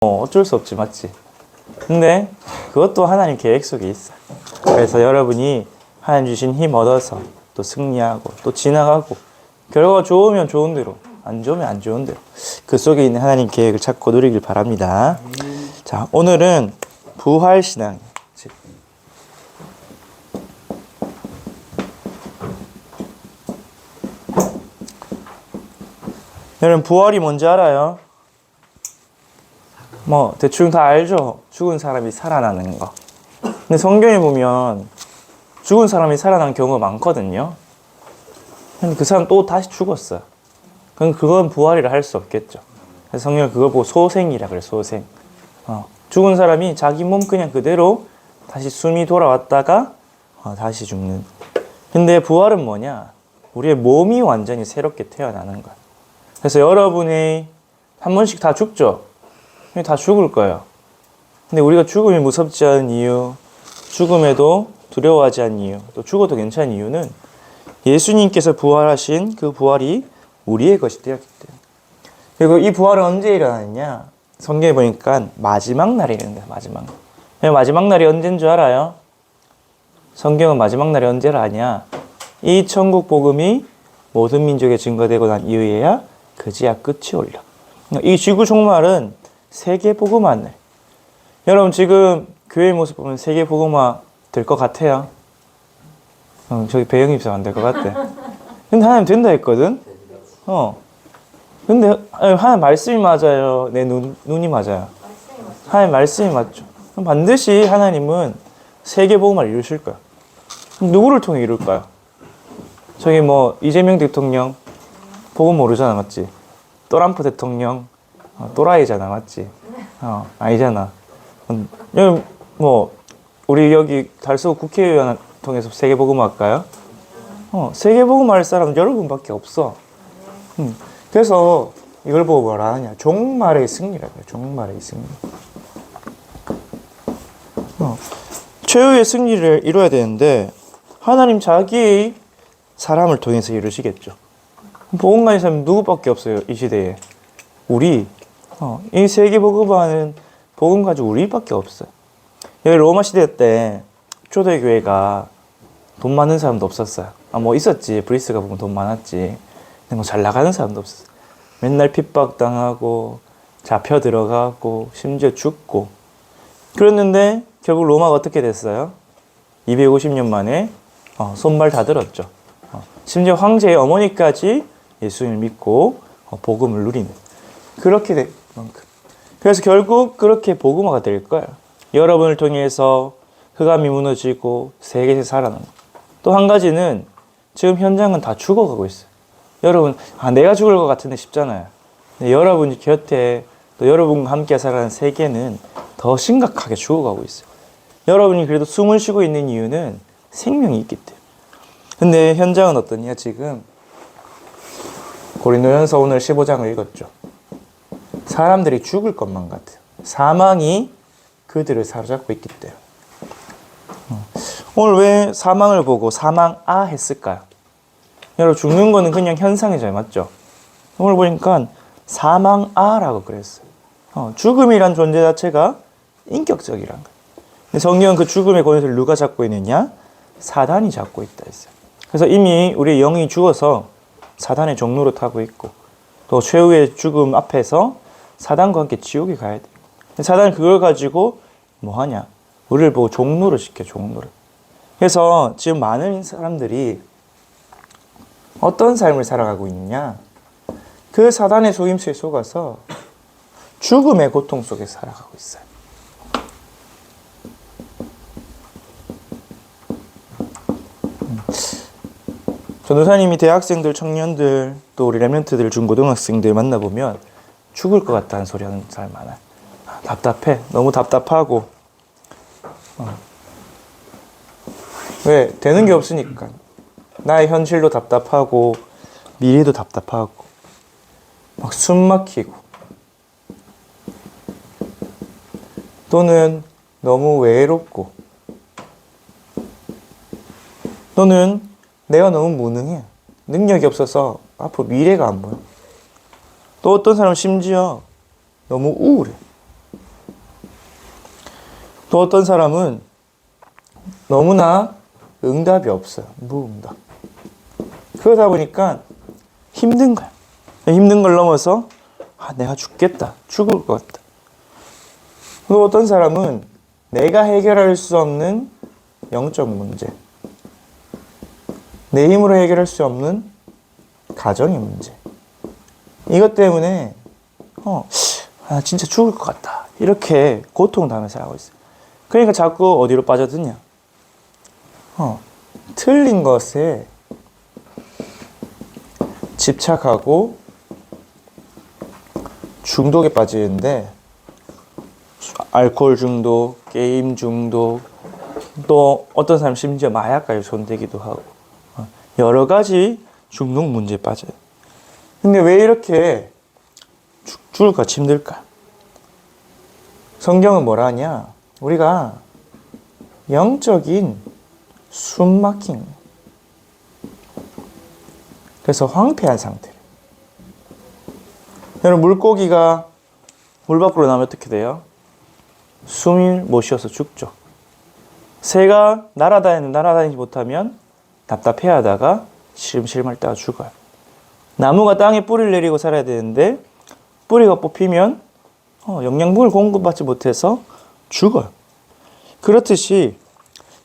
어쩔 수 없지, 맞지? 근데 그것도 하나님 계획 속에 있어. 그래서 여러분이 하나님 주신 힘 얻어서 또 승리하고 또 지나가고 결과가 좋으면 좋은 대로, 안 좋으면 안 좋은 대로 그 속에 있는 하나님 계획을 찾고 누리길 바랍니다. 자, 오늘은 부활신앙. 여러분, 부활이 뭔지 알아요? 뭐 대충 다 알죠? 죽은 사람이 살아나는 거. 근데 성경에 보면 죽은 사람이 살아난 경우가 많거든요. 근데 그 사람 또 다시 죽었어요. 그럼 그건 부활이라 할 수 없겠죠. 그래서 성경은 그걸 보고 소생이라 그래요. 소생. 죽은 사람이 자기 몸 그냥 그대로 다시 숨이 돌아왔다가 다시 죽는. 근데 부활은 뭐냐? 우리의 몸이 완전히 새롭게 태어나는 거야. 그래서 여러분이 한 번씩 다 죽죠? 다 죽을 거예요. 근데 우리가 죽음이 무섭지 않은 이유, 죽음에도 두려워하지 않는 이유, 또 죽어도 괜찮은 이유는 예수님께서 부활하신 그 부활이 우리의 것이 되었기 때문에. 그리고 이 부활은 언제 일어나느냐? 성경에 보니까 마지막 날에 일어난다. 마지막 날. 마지막 날이 언제인 줄 알아요? 성경은 마지막 날이 언제라 하냐? 이 천국 복음이 모든 민족에 증거되고 난 이후에야 그제야 끝이 올려. 이 지구 종말은 세계 복음화 날. 여러분 지금 교회의 모습 보면 세계 복음화 될 것 같아요? 저기 배영 입사 안 될 것 같대. 근데 하나님 된다 했거든? 근데 하나님 말씀이 맞아요? 내 눈이 맞아요? 하나님 말씀이 맞죠. 그럼 반드시 하나님은 세계 복음화를 이루실 거야. 그럼 누구를 통해 이룰까요? 저기 뭐 이재명 대통령 복음 모르잖아, 맞지? 트럼프 대통령 또라이잖아, 맞지? 아니잖아. 여기 뭐 우리 여기 달서구 국회의원 통해서 세계복음 할까요? 세계복음 할 사람은 여러분밖에 없어. 그래서 이걸 보고 뭐라 하냐? 종말의 승리라고 해요. 종말의 승리. 최후의 승리를 이뤄야 되는데 하나님 자기의 사람을 통해서 이루시겠죠. 복음 가진 사람은 누구밖에 없어요, 이 시대에. 우리. 이 세계복음화는 복음 가지고 우리밖에 없어요. 여기 로마 시대 때 초대교회가 돈 많은 사람도 없었어요. 뭐 있었지. 브리스가 보면 돈 많았지. 근데 뭐 잘 나가는 사람도 없었어요. 맨날 핍박당하고 잡혀 들어가고 심지어 죽고 그랬는데 결국 로마가 어떻게 됐어요? 250년 만에 손발 다 들었죠. 심지어 황제의 어머니까지 예수님을 믿고 복음을 누리는 그렇게 된 만큼. 그래서 결국 그렇게 복음화가 될 거예요. 여러분을 통해서 흑암이 무너지고 세계에서 살아나는. 또 한 가지는 지금 현장은 다 죽어가고 있어요. 여러분, 내가 죽을 것 같은데 싶잖아요. 근데 여러분 곁에 또 여러분과 함께 살아가는 세계는 더 심각하게 죽어가고 있어요. 여러분이 그래도 숨을 쉬고 있는 이유는 생명이 있기 때문에. 근데 현장은 어떠냐? 지금 고린도전서 오늘 15장을 읽었죠. 사람들이 죽을 것만 같아요. 사망이 그들을 사로잡고 있기 때문에. 오늘 왜 사망을 보고 사망아 했을까요? 여러분 죽는 거는 그냥 현상이잖아요. 맞죠? 오늘 보니까 사망아라고 그랬어요. 죽음이란 존재 자체가 인격적이란 거예요. 근데 성경은 그 죽음의 권세를 누가 잡고 있느냐? 사단이 잡고 있다 했어요. 그래서 이미 우리의 영이 죽어서 사단의 종로를 타고 있고 또 최후의 죽음 앞에서 사단과 함께 지옥에 가야 돼요. 사단은 그걸 가지고 뭐 하냐? 우리를 보고 종로를 시켜, 종로를. 그래서 지금 많은 사람들이 어떤 삶을 살아가고 있느냐? 그 사단의 속임수에 속아서 죽음의 고통 속에 살아가고 있어요. 전도사님이 대학생들, 청년들, 또 우리 랩런트들, 중고등학생들 만나보면 죽을 것 같다는 소리 하는 사람 많아요. 답답해. 너무 답답하고. 왜? 되는 게 없으니까. 나의 현실도 답답하고, 미래도 답답하고, 막 숨 막히고, 또는 너무 외롭고, 또는 내가 너무 무능해. 능력이 없어서 앞으로 미래가 안 보여. 또 어떤 사람은 심지어 너무 우울해. 또 어떤 사람은 너무나 응답이 없어요. 무응답. 그러다 보니까 힘든 거야. 힘든 걸 넘어서 내가 죽겠다. 죽을 것 같다. 또 어떤 사람은 내가 해결할 수 없는 영적 문제, 내 힘으로 해결할 수 없는 가정의 문제, 이것 때문에 진짜 죽을 것 같다. 이렇게 고통당하며 살아가고 있어요. 그러니까 자꾸 어디로 빠져드냐? 틀린 것에 집착하고 중독에 빠지는데, 알코올 중독, 게임 중독, 또 어떤 사람 심지어 마약까지 손대기도 하고 여러 가지 중독 문제에 빠져요. 근데 왜 이렇게 죽을 것 같이 힘들까? 성경은 뭐라 하냐? 우리가 영적인 숨막힘, 그래서 황폐한 상태. 여러분, 물고기가 물 밖으로 나오면 어떻게 돼요? 숨이 못 쉬어서 죽죠. 새가 날아다니지 못하면 답답해하다가 시름시름할 때가 죽어요. 나무가 땅에 뿌리를 내리고 살아야 되는데 뿌리가 뽑히면 영양분을 공급받지 못해서 죽어요. 그렇듯이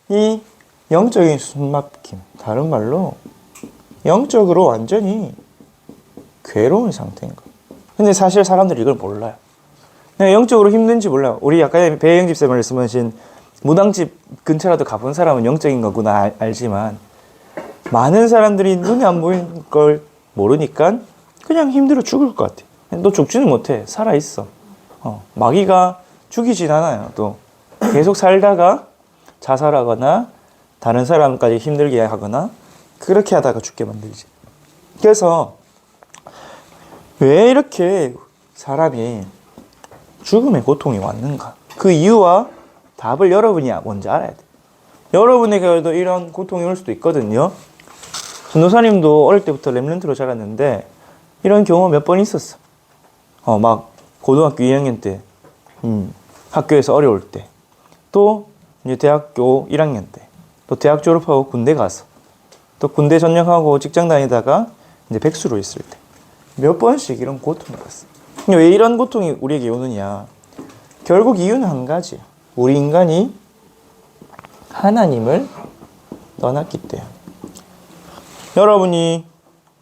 이 영적인 숨막힘, 다른 말로 영적으로 완전히 괴로운 상태인 거예요. 근데 사실 사람들이 이걸 몰라요. 내가 영적으로 힘든지 몰라요. 우리 아까 배영집 쌤 말씀하신 무당집 근처라도 가본 사람은 영적인 거구나 알지만, 많은 사람들이 눈에 안 보이는 걸 모르니까 그냥 힘들어 죽을 것 같아. 너 죽지는 못해. 살아있어. 마귀가 죽이진 않아요. 또 계속 살다가 자살하거나 다른 사람까지 힘들게 하거나 그렇게 하다가 죽게 만들지. 그래서 왜 이렇게 사람이 죽음의 고통이 왔는가? 그 이유와 답을 여러분이 먼저 알아야 돼. 여러분에게도 이런 고통이 올 수도 있거든요. 전도사님도 어릴 때부터 렘넌트로 자랐는데 이런 경우 몇 번 있었어. 막 고등학교 2학년 때, 학교에서 어려울 때, 또 이제 대학교 1학년 때, 또 대학 졸업하고 군대 가서, 또 군대 전역하고 직장 다니다가 이제 백수로 있을 때 몇 번씩 이런 고통을 받았어. 왜 이런 고통이 우리에게 오느냐? 결국 이유는 한 가지. 우리 인간이 하나님을 떠났기 때문에. 여러분이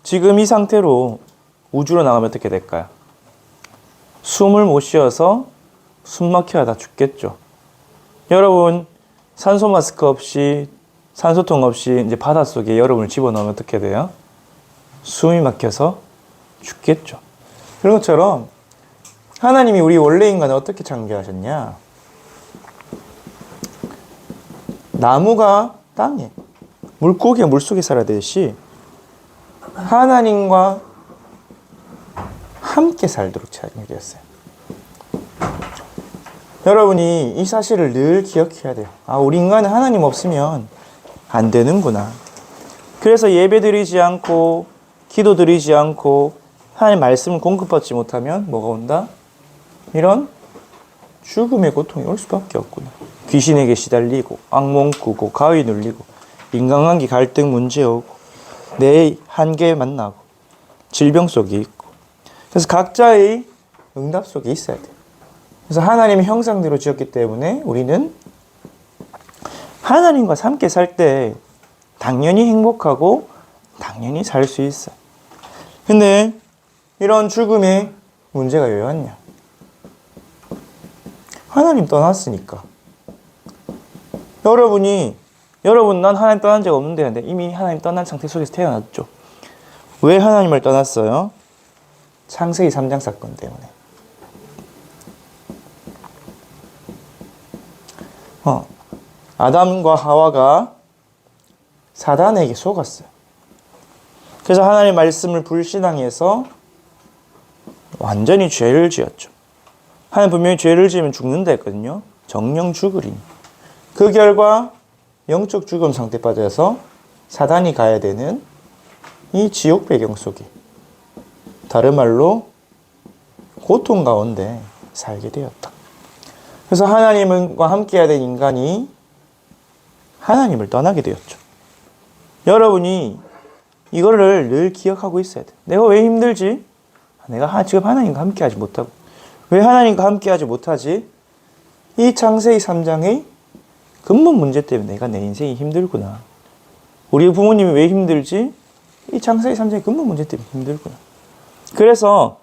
지금 이 상태로 우주로 나가면 어떻게 될까요? 숨을 못 쉬어서 숨 막혀야 죽겠죠. 여러분, 산소 마스크 없이, 산소통 없이 이제 바닷속에 여러분을 집어넣으면 어떻게 돼요? 숨이 막혀서 죽겠죠. 그런 것처럼 하나님이 우리 원래 인간을 어떻게 창조하셨냐? 나무가 땅에, 물고기가 물속에 살아야 되듯이 하나님과 함께 살도록 창조되었어요. 여러분이 이 사실을 늘 기억해야 돼요. 우리 인간은 하나님 없으면 안 되는구나. 그래서 예배 드리지 않고 기도 드리지 않고 하나님 말씀을 공급받지 못하면 뭐가 온다? 이런 죽음의 고통이 올 수밖에 없구나. 귀신에게 시달리고 악몽 꾸고 가위 눌리고 인간관계 갈등 문제 오고 내 한계 만나고 질병 속에 있고, 그래서 각자의 응답 속에 있어야 돼. 그래서 하나님의 형상대로 지었기 때문에 우리는 하나님과 함께 살 때 당연히 행복하고 당연히 살 수 있어. 근데 이런 죽음의 문제가 왜 왔냐? 하나님 떠났으니까. 여러분 난 하나님 떠난 적 없는데, 근데 이미 하나님 떠난 상태 속에서 태어났죠. 왜 하나님을 떠났어요? 창세기 3장 사건 때문에. 아담과 하와가 사단에게 속았어요. 그래서 하나님의 말씀을 불신앙해서 완전히 죄를 지었죠. 하나님 분명히 죄를 지으면 죽는다 했거든요. 정령 죽으리니. 그 결과 영적 죽음 상태에 빠져서 사단이 가야 되는 이 지옥 배경 속에, 다른 말로 고통 가운데 살게 되었다. 그래서 하나님과 함께해야 될 인간이 하나님을 떠나게 되었죠. 여러분이 이거를 늘 기억하고 있어야 돼. 내가 왜 힘들지? 내가 지금 하나님과 함께하지 못하고. 왜 하나님과 함께하지 못하지? 이 창세기 3장의 근본 문제 때문에 내가 내 인생이 힘들구나. 우리 부모님이 왜 힘들지? 이 창세기 3장의 근본 문제 때문에 힘들구나. 그래서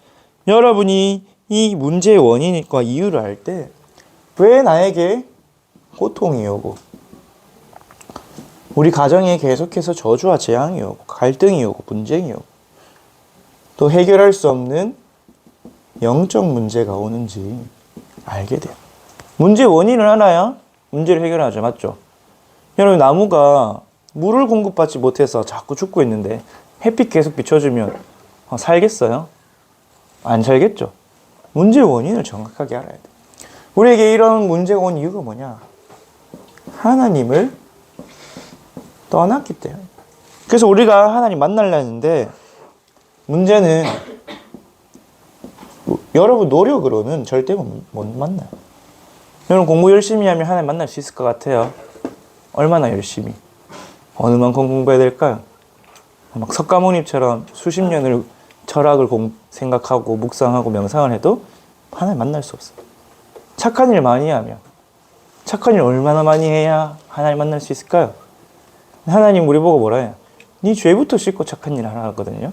여러분이 이 문제의 원인과 이유를 알 때 왜 나에게 고통이 오고 우리 가정에 계속해서 저주와 재앙이 오고 갈등이 오고 분쟁이 오고 또 해결할 수 없는 영적 문제가 오는지 알게 돼요. 문제의 원인을 알아야 문제를 해결하죠. 맞죠? 여러분, 나무가 물을 공급받지 못해서 자꾸 죽고 있는데 햇빛 계속 비춰주면 살겠어요? 안 살겠죠? 문제의 원인을 정확하게 알아야 돼. 우리에게 이런 문제가 온 이유가 뭐냐? 하나님을 떠났기 때문에. 그래서 우리가 하나님 만나려 했는데 문제는 여러분 노력으로는 절대 못 만나요. 여러분 공부 열심히 하면 하나님 만날 수 있을 것 같아요. 얼마나 열심히? 어느 만큼 공부해야 될까요? 막 석가모니처럼 수십 년을 철학을 생각하고 묵상하고 명상을 해도 하나님 만날 수 없어요. 착한 일 많이 하면, 착한 일 얼마나 많이 해야 하나님 만날 수 있을까요? 하나님 우리 보고 뭐라 해요? 네 죄부터 씻고 착한 일 하라 하거든요.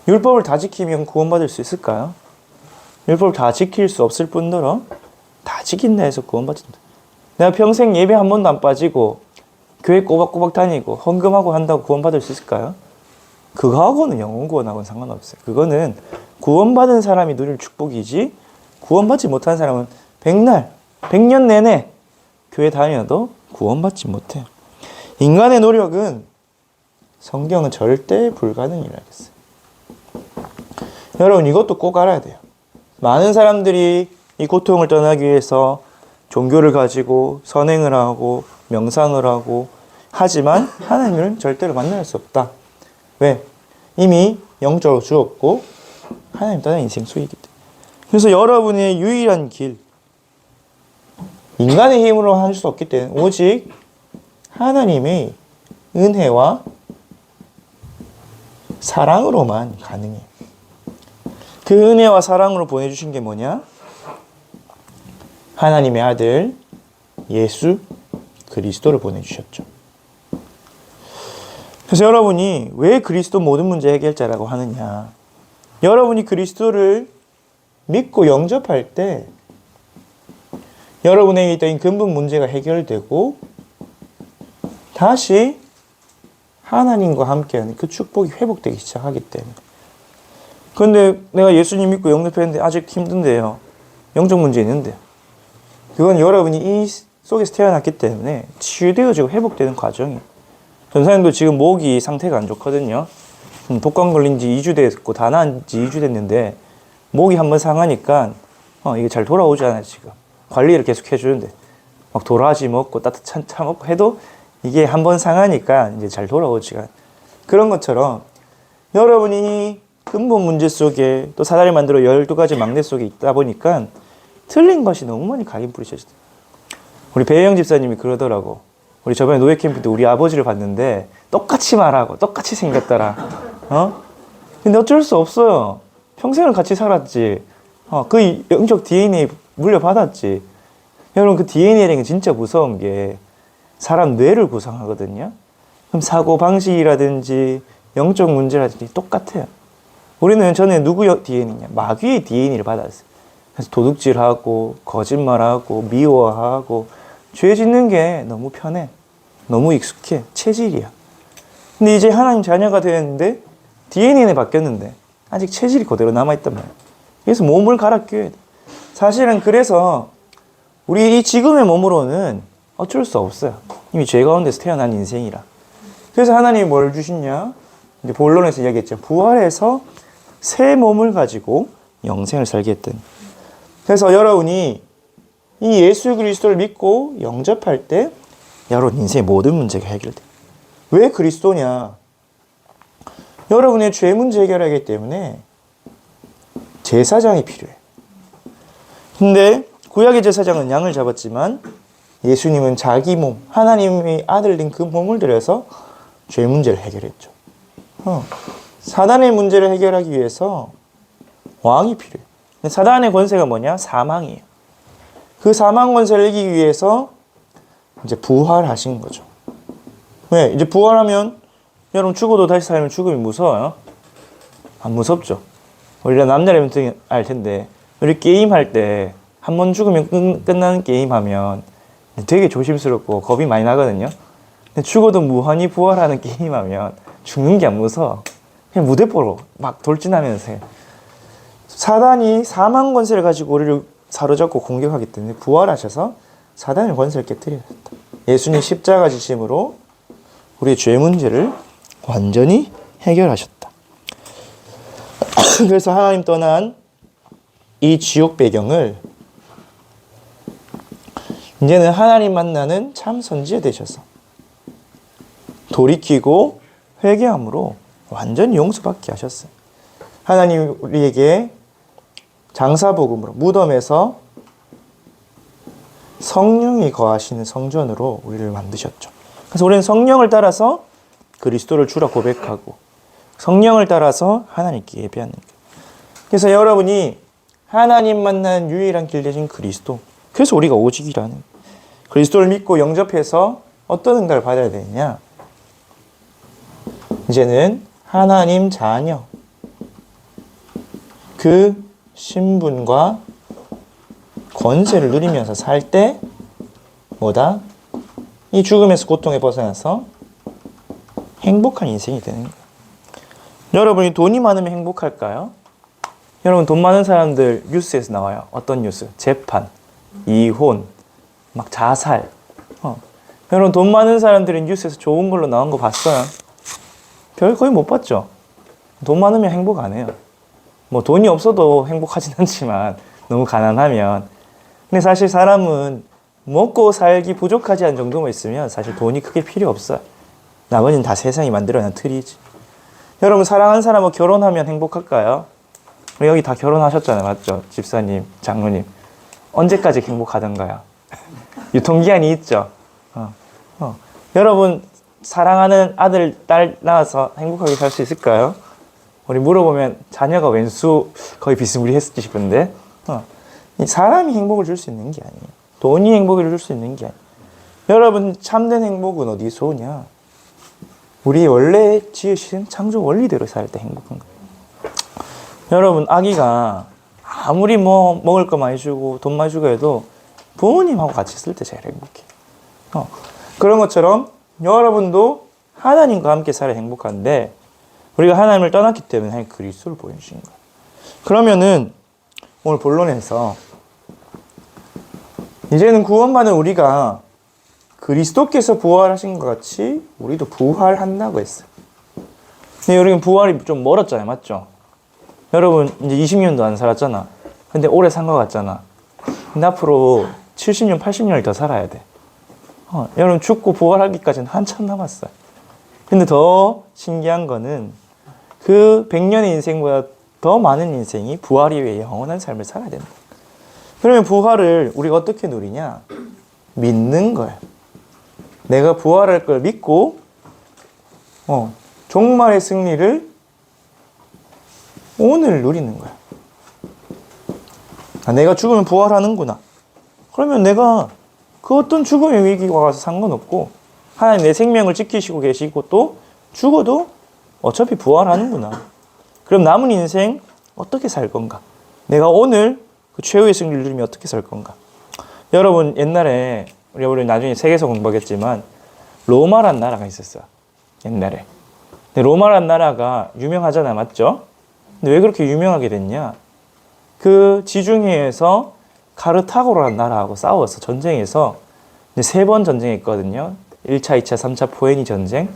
율법을 다 지키면 구원받을 수 있을까요? 율법을 다 지킬 수 없을 뿐더러 다 지킨다 해서 구원받는다. 내가 평생 예배 한 번도 안 빠지고 교회 꼬박꼬박 다니고 헌금하고 한다고 구원받을 수 있을까요? 그거하고는 영혼 구원하고는 상관없어요. 그거는 구원받은 사람이 누릴 축복이지 구원받지 못한 사람은 백날, 100년 내내 교회 다녀도 구원받지 못해요. 인간의 노력은 성경은 절대 불가능이라고 했어요. 여러분 이것도 꼭 알아야 돼요. 많은 사람들이 이 고통을 떠나기 위해서 종교를 가지고 선행을 하고 명상을 하고 하지만 하나님을 절대로 만날 수 없다. 왜? 이미 영적으로 죽었고 하나님 떠난 인생 수이기 때문에. 그래서 여러분의 유일한 길, 인간의 힘으로 할 수 없기 때문에 오직 하나님의 은혜와 사랑으로만 가능해요. 그 은혜와 사랑으로 보내주신 게 뭐냐? 하나님의 아들 예수 그리스도를 보내주셨죠. 그래서 여러분이 왜 그리스도 모든 문제 해결자라고 하느냐? 여러분이 그리스도를 믿고 영접할 때 여러분에게 있던 근본 문제가 해결되고 다시 하나님과 함께하는 그 축복이 회복되기 시작하기 때문에. 그런데 내가 예수님 믿고 영접했는데 아직 힘든데요. 영적 문제 있는데요. 그건 여러분이 이 속에서 태어났기 때문에 치유되어지고 회복되는 과정이에요. 전사님도 지금 목이 상태가 안 좋거든요. 독감 걸린 지 2주 됐고 다 나은 지 2주 됐는데 목이 한번 상하니까 이게 잘 돌아오지 않아요. 지금 관리를 계속 해주는데 막 도라지 먹고 따뜻한 차 먹고 해도 이게 한번 상하니까 이제 잘 돌아오지가 않아요. 그런 것처럼 여러분이 근본 문제 속에 또 사다리 만들어 12가지 막내 속에 있다 보니까 틀린 것이 너무 많이 각인 뿌리셔지죠. 우리 배영 집사님이 그러더라고. 우리 저번에 노예 캠프 때 우리 아버지를 봤는데 똑같이 말하고 똑같이 생겼더라. 근데 어쩔 수 없어요. 평생을 같이 살았지. 그 영적 DNA 물려받았지. 여러분 그 DNA라는 게 진짜 무서운 게 사람 뇌를 구성하거든요. 그럼 사고 방식이라든지 영적 문제라든지 똑같아요. 우리는 전에 누구 DNA냐? 마귀의 DNA를 받았어요. 그래서 도둑질하고 거짓말하고 미워하고 죄 짓는 게 너무 편해. 너무 익숙해. 체질이야. 근데 이제 하나님 자녀가 되었는데 DNA는 바뀌었는데 아직 체질이 그대로 남아있단 말이야. 그래서 몸을 갈아 끼워야 돼. 사실은 그래서 우리 이 지금의 몸으로는 어쩔 수 없어요. 이미 죄 가운데서 태어난 인생이라. 그래서 하나님이 뭘 주시냐? 이제 본론에서 이야기했죠. 부활해서 새 몸을 가지고 영생을 살게 했던. 그래서 여러분이 이 예수 그리스도를 믿고 영접할 때 여러분 인생의 모든 문제가 해결돼. 왜 그리스도냐? 여러분의 죄 문제 해결하기 때문에 제사장이 필요해. 근데 구약의 제사장은 양을 잡았지만 예수님은 자기 몸, 하나님의 아들인 그 몸을 들여서 죄 문제를 해결했죠. 사단의 문제를 해결하기 위해서 왕이 필요해요. 사단의 권세가 뭐냐? 사망이에요. 그 사망 권세를 이기기 위해서 이제 부활하신 거죠. 왜? 이제 부활하면 여러분 죽어도 다시 살면 죽음이 무서워요? 안 무섭죠. 우리가 남자라면 알 텐데 우리 게임할 때 한 번 죽으면 끝나는 게임하면 되게 조심스럽고 겁이 많이 나거든요. 근데 죽어도 무한히 부활하는 게임하면 죽는 게 안 무서워. 그냥 무대포로 막 돌진하면서 해. 사단이 사망 권세를 가지고 우리를 사로잡고 공격하기 때문에 부활하셔서 사단의 권세를 깨뜨리셨다. 예수님 십자가 지심으로 우리의 죄 문제를 완전히 해결하셨다. 그래서 하나님 떠난 이 지옥 배경을 이제는 하나님 만나는 참 선지자 되셔서 돌이키고 회개함으로 완전히 용서받게 하셨어요. 하나님 우리에게 장사복음으로 무덤에서 성령이 거하시는 성전으로 우리를 만드셨죠. 그래서 우리는 성령을 따라서 그리스도를 주라 고백하고 성령을 따라서 하나님께 예배하는 거예요. 그래서 여러분이 하나님 만나는 유일한 길 대신 그리스도. 그래서 우리가 오직이라는 거예요. 그리스도를 믿고 영접해서 어떤 응답을 받아야 되느냐? 이제는 하나님 자녀 그 신분과 권세를 누리면서 살 때 뭐다? 이 죽음에서 고통에 벗어나서 행복한 인생이 되는 거예요. 여러분이 돈이 많으면 행복할까요? 여러분 돈 많은 사람들 뉴스에서 나와요. 어떤 뉴스? 재판, 이혼, 막 자살. 여러분 돈 많은 사람들이 뉴스에서 좋은 걸로 나온 거 봤어요? 별 거의 못 봤죠? 돈 많으면 행복 안 해요. 뭐 돈이 없어도 행복하진 않지만 너무 가난하면. 근데 사실 사람은 먹고 살기 부족하지 않은 정도만 있으면 사실 돈이 크게 필요 없어요. 나머지는 다 세상이 만들어낸 틀이지. 여러분 사랑하는 사람하고 결혼하면 행복할까요? 여기 다 결혼하셨잖아요. 맞죠? 집사님, 장로님. 언제까지 행복하던가요? 유통기한이 있죠. 여러분 사랑하는 아들, 딸 낳아서 행복하게 살 수 있을까요? 우리 물어보면 자녀가 왼수 거의 비스무리했을지 싶은데 사람이 행복을 줄 수 있는 게 아니에요. 돈이 행복을 줄 수 있는 게 아니에요. 여러분 참된 행복은 어디서 오냐? 우리 원래 지으신 창조 원리대로 살 때 행복한 거예요. 여러분 아기가 아무리 뭐 먹을 거 많이 주고 돈 많이 주고 해도 부모님하고 같이 있을 때 제일 행복해요. 그런 것처럼 여러분도 하나님과 함께 살아 행복한데 우리가 하나님을 떠났기 때문에 하나님 그리스도를 보여주신 거예요. 그러면은 오늘 본론에서 이제는 구원받은 우리가 그리스도께서 부활하신 것 같이 우리도 부활한다고 했어요. 근데 여러분 부활이 좀 멀었잖아요. 맞죠? 여러분 이제 20년도 안 살았잖아. 근데 오래 산 것 같잖아. 근데 앞으로 70년, 80년을 더 살아야 돼. 여러분 죽고 부활하기까지는 한참 남았어요. 근데 더 신기한 거는 그 100년의 인생보다 더 많은 인생이 부활 이후에 영원한 삶을 살아야 된다. 그러면 부활을 우리가 어떻게 누리냐? 믿는 거예요. 내가 부활할 걸 믿고 종말의 승리를 오늘 누리는 거야. 내가 죽으면 부활하는구나. 그러면 내가 그 어떤 죽음의 위기가 와서 상관없고 하나님 내 생명을 지키시고 계시고 또 죽어도 어차피 부활하는구나. 그럼 남은 인생 어떻게 살 건가? 내가 오늘 그 최후의 승리를 누리면 어떻게 살 건가? 여러분 옛날에 우리 나중에 세계사 공부하겠지만 로마란 나라가 있었어요. 옛날에. 근데 로마란 나라가 유명하잖아. 맞죠? 근데 왜 그렇게 유명하게 됐냐? 그 지중해에서 카르타고라는 나라하고 싸워서 전쟁에서 3번 전쟁했거든요. 1차, 2차, 3차 포에니 전쟁.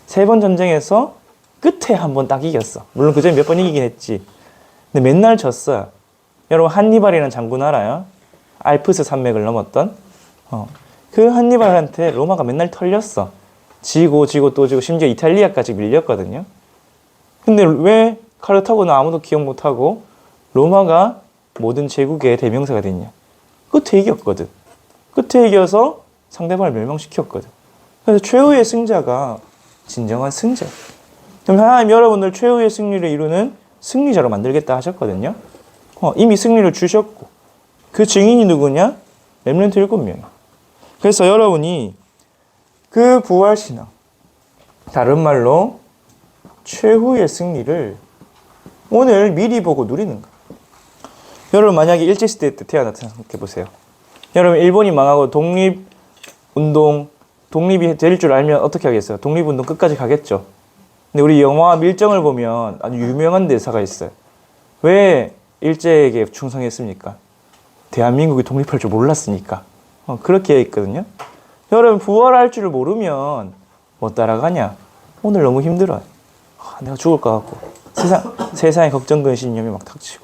3번 전쟁에서 끝에 한 번 딱 이겼어. 물론 그 전에 몇 번 이기긴 했지. 근데 맨날 졌어요. 여러분 한니발이라는 장군 알아요? 알프스 산맥을 넘었던. 그 한니발한테 로마가 맨날 털렸어. 지고 또 지고 심지어 이탈리아까지 밀렸거든요. 근데 왜 카르타고는 아무도 기억 못하고 로마가 모든 제국의 대명사가 됐냐? 끝에 이겼거든. 끝에 이겨서 상대방을 멸망시켰거든. 그래서 최후의 승자가 진정한 승자. 그럼 하나님 여러분들 최후의 승리를 이루는 승리자로 만들겠다 하셨거든요. 이미 승리를 주셨고 그 증인이 누구냐? 렘넌트 7명. 그래서 여러분이 그 부활신앙, 다른 말로 최후의 승리를 오늘 미리 보고 누리는 거예요. 여러분 만약에 일제시대 때 태어났다 생각해보세요. 여러분 일본이 망하고 독립이 될 줄 알면 어떻게 하겠어요? 독립운동 끝까지 가겠죠. 근데 우리 영화 밀정을 보면 아주 유명한 대사가 있어요. 왜 일제에게 충성했습니까? 대한민국이 독립할 줄 몰랐으니까. 그렇게 있거든요. 여러분 부활할 줄을 모르면 뭐 따라가냐? 오늘 너무 힘들어요. 내가 죽을 것 같고 세상에 걱정, 근심염이 막 닥치고.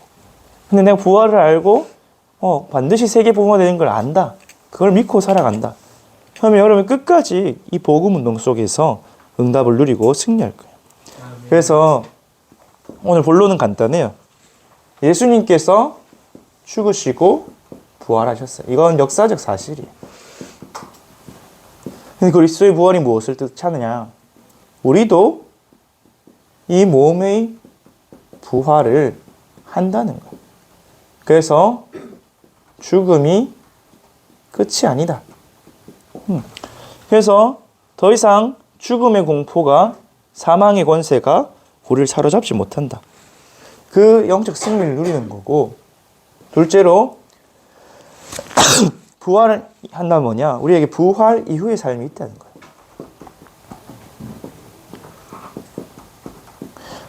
근데 내가 부활을 알고 반드시 세계복음화 되는 걸 안다. 그걸 믿고 살아간다. 그러면 여러분 끝까지 이 복음운동 속에서 응답을 누리고 승리할 거예요. 그래서 오늘 본론은 간단해요. 예수님께서 죽으시고 부활하셨어요. 이건 역사적 사실이에요. 근데 그리스도의 부활이 무엇을 뜻하느냐? 우리도 이 몸의 부활을 한다는 거예요. 그래서 죽음이 끝이 아니다. 그래서 더 이상 죽음의 공포가, 사망의 권세가 우리를 사로잡지 못한다. 그 영적 승리를 누리는 거고, 둘째로 부활을 한다면 뭐냐? 우리에게 부활 이후의 삶이 있다는 거예요.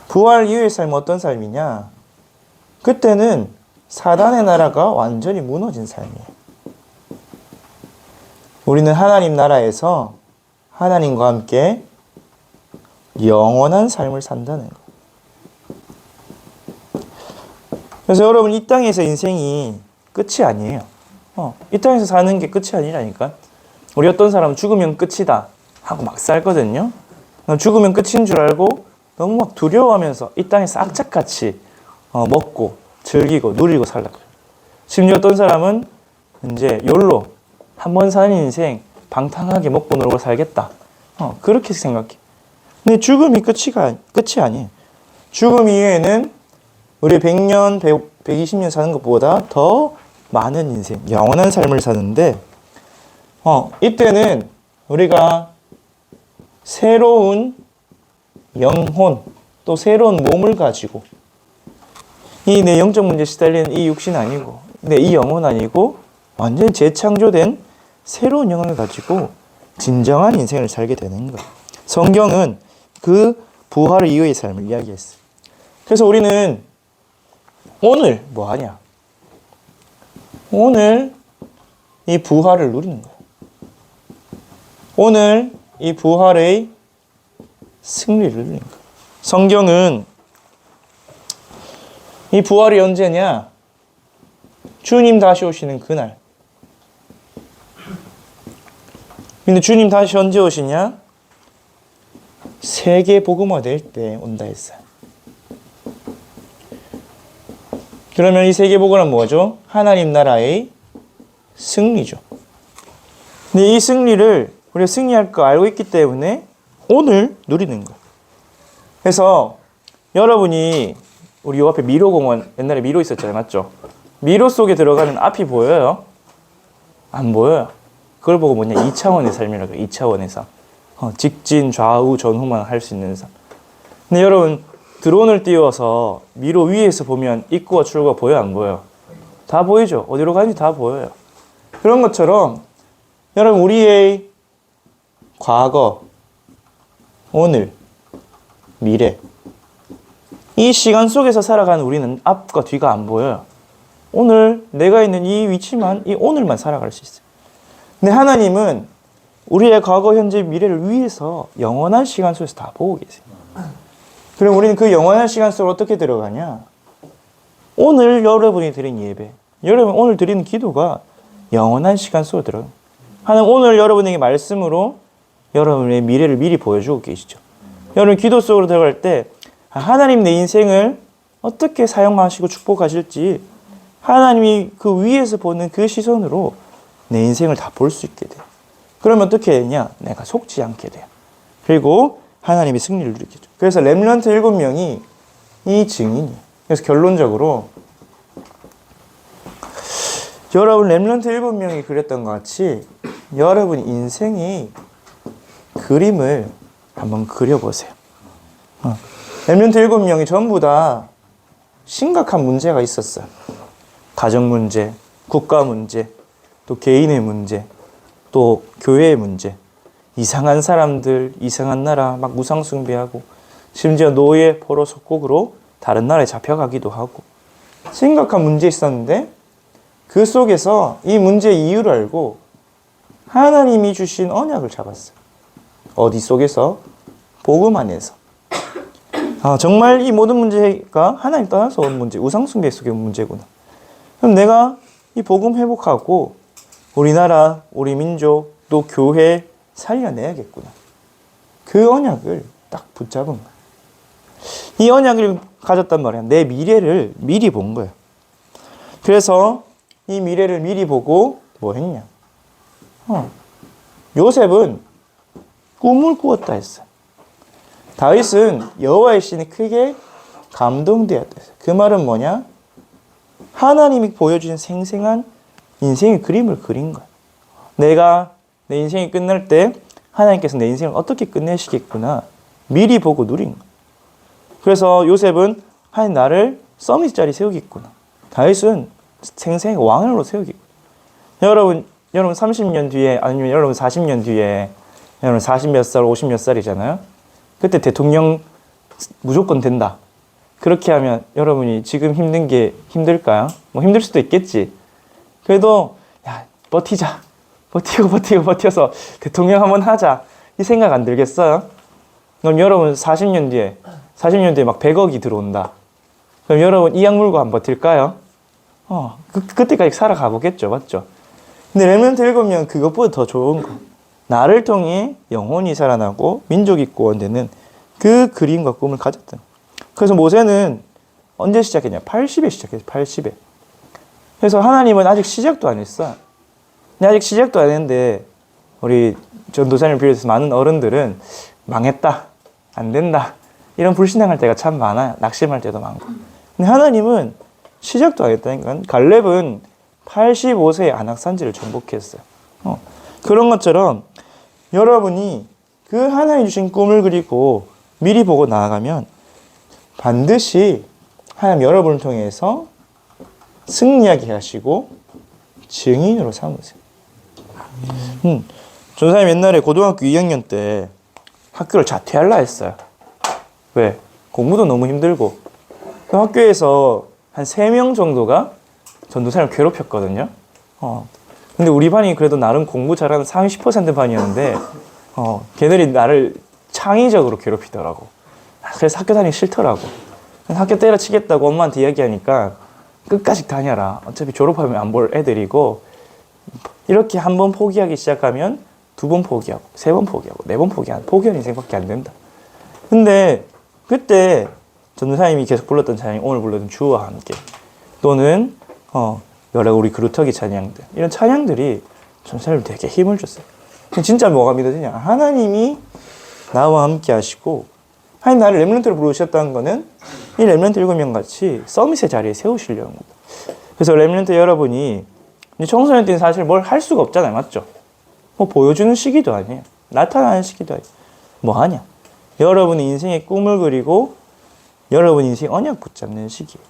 부활 이후의 삶은 어떤 삶이냐? 그때는 사단의 나라가 완전히 무너진 삶이에요. 우리는 하나님 나라에서 하나님과 함께 영원한 삶을 산다는 거예요. 그래서 여러분 이 땅에서 인생이 끝이 아니에요. 이 땅에서 사는 게 끝이 아니라니까. 우리 어떤 사람은 죽으면 끝이다 하고 막 살거든요. 죽으면 끝인 줄 알고 너무 막 두려워하면서 이 땅에서 악착같이 먹고 즐기고 누리고 살라고. 심지어 어떤 사람은 이제 욜로 한 번 사는 인생 방탕하게 먹고 놀고 살겠다. 그렇게 생각해. 근데 죽음이 끝이 아니에요. 죽음 이후에는 우리 100년, 120년 사는 것보다 더 많은 인생, 영원한 삶을 사는데, 이때는 우리가 새로운 영혼, 또 새로운 몸을 가지고, 이 내 영적 문제에 시달리는 이 육신 아니고, 이 영혼 아니고, 완전히 재창조된 새로운 영혼을 가지고 진정한 인생을 살게 되는 거예요. 성경은 그 부활 이후의 삶을 이야기했어요. 그래서 우리는 오늘 뭐 하냐? 오늘 이 부활을 누리는 거예요. 오늘 이 부활의 승리를 누리는 거예요. 성경은 이 부활이 언제냐? 주님 다시 오시는 그날. 근데 주님 다시 언제 오시냐? 세계 복음화 될 때 온다 했어요. 그러면 이 세계 복음화는 뭐죠? 하나님 나라의 승리죠. 근데 이 승리를 우리가 승리할 거 알고 있기 때문에 오늘 누리는 거예요. 그래서 여러분이 우리 요 앞에 미로공원, 옛날에 미로 있었잖아요. 맞죠? 미로 속에 들어가면 앞이 보여요? 안 보여요. 그걸 보고 뭐냐? 2차원의 삶이라고 해요. 2차원에서. 직진, 좌우, 전후만 할 수 있는 삶. 근데 여러분, 드론을 띄워서 미로 위에서 보면 입구와 출구가 보여, 안 보여? 다 보이죠? 어디로 가는지 다 보여요. 그런 것처럼 여러분, 우리의 과거, 오늘, 미래, 이 시간 속에서 살아가는 우리는 앞과 뒤가 안 보여요. 오늘 내가 있는 이 위치만, 이 오늘만 살아갈 수 있어요. 근데 하나님은 우리의 과거, 현재, 미래를 위해서 영원한 시간 속에서 다 보고 계세요. 그럼 우리는 그 영원한 시간 속으로 어떻게 들어가냐? 오늘 여러분이 드린 예배, 여러분 오늘 드리는 기도가 영원한 시간 속으로 들어가요. 하나님 오늘 여러분에게 말씀으로 여러분의 미래를 미리 보여주고 계시죠. 여러분 기도 속으로 들어갈 때 하나님 내 인생을 어떻게 사용하시고 축복하실지 하나님이 그 위에서 보는 그 시선으로 내 인생을 다 볼 수 있게 돼요. 그러면 어떻게 되냐? 내가 속지 않게 돼요. 그리고 하나님이 승리를 누리게 돼요. 그래서 렘넌트 7명이 이 증인이에요. 그래서 결론적으로 여러분 렘넌트 7명이 그렸던 것 같이 여러분 인생의 그림을 한번 그려보세요. 렘넌트 7명이 전부 다 심각한 문제가 있었어요. 가정 문제, 국가 문제, 또 개인의 문제, 또 교회의 문제, 이상한 사람들, 이상한 나라 막 우상 숭배하고 심지어 노예 포로 속국으로 다른 나라에 잡혀가기도 하고 심각한 문제 있었는데 그 속에서 이 문제의 이유를 알고 하나님이 주신 언약을 잡았어요. 어디 속에서? 복음 안에서. 정말 이 모든 문제가 하나님 떠나서 온 문제, 우상 숭배 속의 문제구나. 그럼 내가 이 복음 회복하고 우리나라, 우리 민족, 또 교회 살려내야겠구나. 그 언약을 딱 붙잡은 거야. 이 언약을 가졌단 말이야. 내 미래를 미리 본 거야. 그래서 이 미래를 미리 보고 뭐 했냐? 요셉은 꿈을 꾸었다 했어. 다윗은 여호와의 신이 크게 감동되었다 했어. 그 말은 뭐냐? 하나님이 보여주신 생생한 인생의 그림을 그린 거야. 내가 내 인생이 끝날 때 하나님께서 내 인생을 어떻게 끝내시겠구나 미리 보고 누린 거야. 그래서 요셉은 하나님 나를 서밋 자리 세우겠구나. 다윗은 생생히 왕으로 세우겠구나. 여러분 30년 뒤에 아니면 여러분 40년 뒤에 여러분 40몇 살, 50몇 살이잖아요. 그때 대통령 무조건 된다. 그렇게 하면 여러분이 지금 힘든 게 힘들까요? 뭐 힘들 수도 있겠지. 그래도 야 버티자. 버텨서 대통령 한번 하자. 이 생각 안 들겠어요? 그럼 여러분 40년 뒤에 막 100억이 들어온다. 그럼 여러분 이 약물고 한번 버틸까요? 그때까지 살아가 보겠죠. 맞죠? 근데 렘넌트 7명 그것보다 더 좋은 거. 나를 통해 영혼이 살아나고 민족이 구원되는 그 그림과 꿈을 가졌던. 그래서 모세는 언제 시작했냐? 80에 시작했어요. 80에. 그래서 하나님은 아직 시작도 안 했어. 근데 아직 시작도 안 했는데 우리 전도사님을 비롯해서 많은 어른들은 망했다. 안 된다. 이런 불신앙할 때가 참 많아요. 낙심할 때도 많고. 근데 하나님은 시작도 안 했다니까. 갈렙은 85세에 안악산지를 정복했어요. 그런 것처럼 여러분이 그 하나님 주신 꿈을 그리고 미리 보고 나아가면 반드시 하나님 여러분을 통해서 승리하게 하시고 증인으로 삼으세요. 전사님 옛날에 고등학교 2학년 때 학교를 자퇴할라 했어요. 왜? 공부도 너무 힘들고. 그 학교에서 한 3명 정도가 전도사님을 괴롭혔거든요. 근데 우리 반이 그래도 나름 공부 잘하는 30% 반이었는데 걔들이 나를 창의적으로 괴롭히더라고. 그래서 학교 다니기 싫더라고. 학교 때려치겠다고 엄마한테 이야기하니까 끝까지 다녀라. 어차피 졸업하면 안 볼 애들이고 이렇게 한 번 포기하기 시작하면 2번 포기하고 3번 포기하고 4번 포기하는 인생밖에 안 된다. 근데 그때 전도사님이 계속 불렀던 찬양, 오늘 불렀던 주와 함께 또는 여러 우리 그루터기 찬양들, 이런 찬양들이 전도사님 되게 힘을 줬어요. 진짜 뭐가 믿어지냐? 하나님이 나와 함께 하시고 하나님 나를 렘넌트로 부르셨다는 거는 이 렘넌트 7명 같이 서밋의 자리에 세우시려는 겁니다. 그래서 렘넌트 여러분이 청소년 때는 사실 뭘 할 수가 없잖아요. 맞죠? 뭐 보여주는 시기도 아니에요. 나타나는 시기도 아니에요. 뭐 하냐? 여러분이 인생의 꿈을 그리고 여러분 인생 언약 붙잡는 시기예요.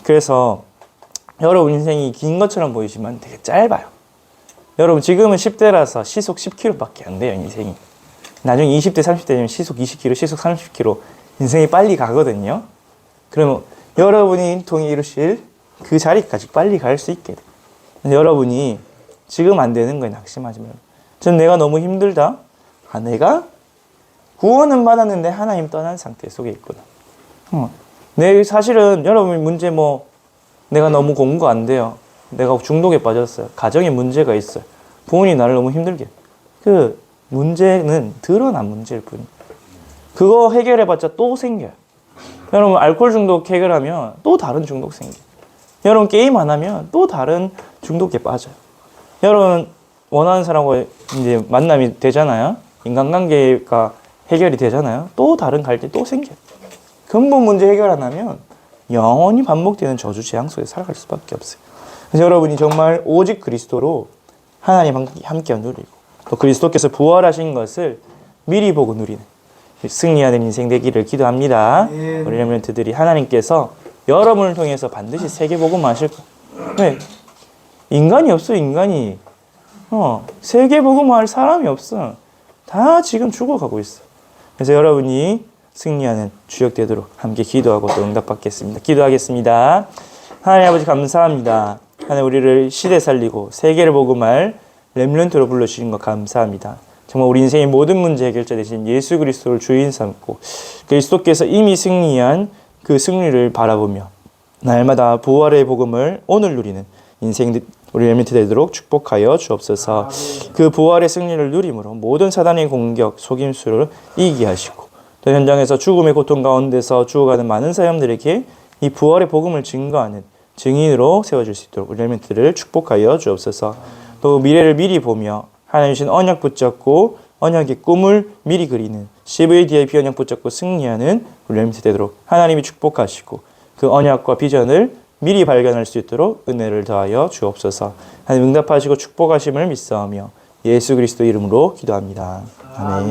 그래서 여러분 인생이 긴 것처럼 보이지만 되게 짧아요. 여러분 지금은 10대라서 시속 10km밖에 안 돼요. 인생이. 나중에 20대, 30대 되면 시속 20km, 시속 30km 인생이 빨리 가거든요. 그러면 여러분이 통해 이루실 그 자리까지 빨리 갈 수 있게 돼요. 여러분이 지금 안 되는 거에 낙심하지 말고. 지금 내가 너무 힘들다. 내가 구원은 받았는데 하나님 떠난 상태 속에 있구나. 사실은 여러분 문제 내가 너무 공부가 안 돼요. 내가 중독에 빠졌어요. 가정에 문제가 있어요. 부모님이 나를 너무 힘들게. 그 문제는 드러난 문제일 뿐이에요. 그거 해결해봤자 또 생겨요. 여러분 알코올 중독 해결하면 또 다른 중독 생겨요. 여러분 게임 안 하면 또 다른 중독에 빠져요. 여러분 원하는 사람과 이제 만남이 되잖아요. 인간관계가 해결이 되잖아요. 또 다른 갈등 또 생겨요. 근본 문제 해결 안 하면 영원히 반복되는 저주 재앙 속에 살아갈 수밖에 없어요. 그래서 여러분이 정말 오직 그리스도로 하나님 함께 누리고 또 그리스도께서 부활하신 것을 미리 보고 누리는 승리하는 인생 되기를 기도합니다. 우리 렘넌트들이 하나님께서 여러분을 통해서 반드시 세계복음을 하실 거예요. 왜? 인간이 없어, 인간이. 세계복음을 할 사람이 없어. 다 지금 죽어가고 있어. 그래서 여러분이 승리하는 주역 되도록 함께 기도하고 또 응답받겠습니다. 기도하겠습니다. 하나님 아버지 감사합니다. 하나님 우리를 시대 살리고 세계를 복음할 렘넌트로 불러주신 것 감사합니다. 정말 우리 인생의 모든 문제 해결자 되신 예수 그리스도를 주인 삼고 그리스도께서 이미 승리한 그 승리를 바라보며 날마다 부활의 복음을 오늘 누리는 인생 우리 렘넌트 되도록 축복하여 주옵소서. 그 부활의 승리를 누림으로 모든 사단의 공격, 속임수를 이기게 하시고 또 현장에서 죽음의 고통 가운데서 죽어가는 많은 사람들에게 이 부활의 복음을 증거하는 증인으로 세워줄 수 있도록 우리 렘넌트를 축복하여 주옵소서. 또 미래를 미리 보며 하나님 주신 언약 붙잡고 언약의 꿈을 미리 그리는 CVDIP 언약 붙잡고 승리하는 우리 렘넌트 되도록 하나님이 축복하시고 그 언약과 비전을 미리 발견할 수 있도록 은혜를 더하여 주옵소서. 하나님 응답하시고 축복하심을 믿사오며 예수 그리스도 이름으로 기도합니다. 아멘.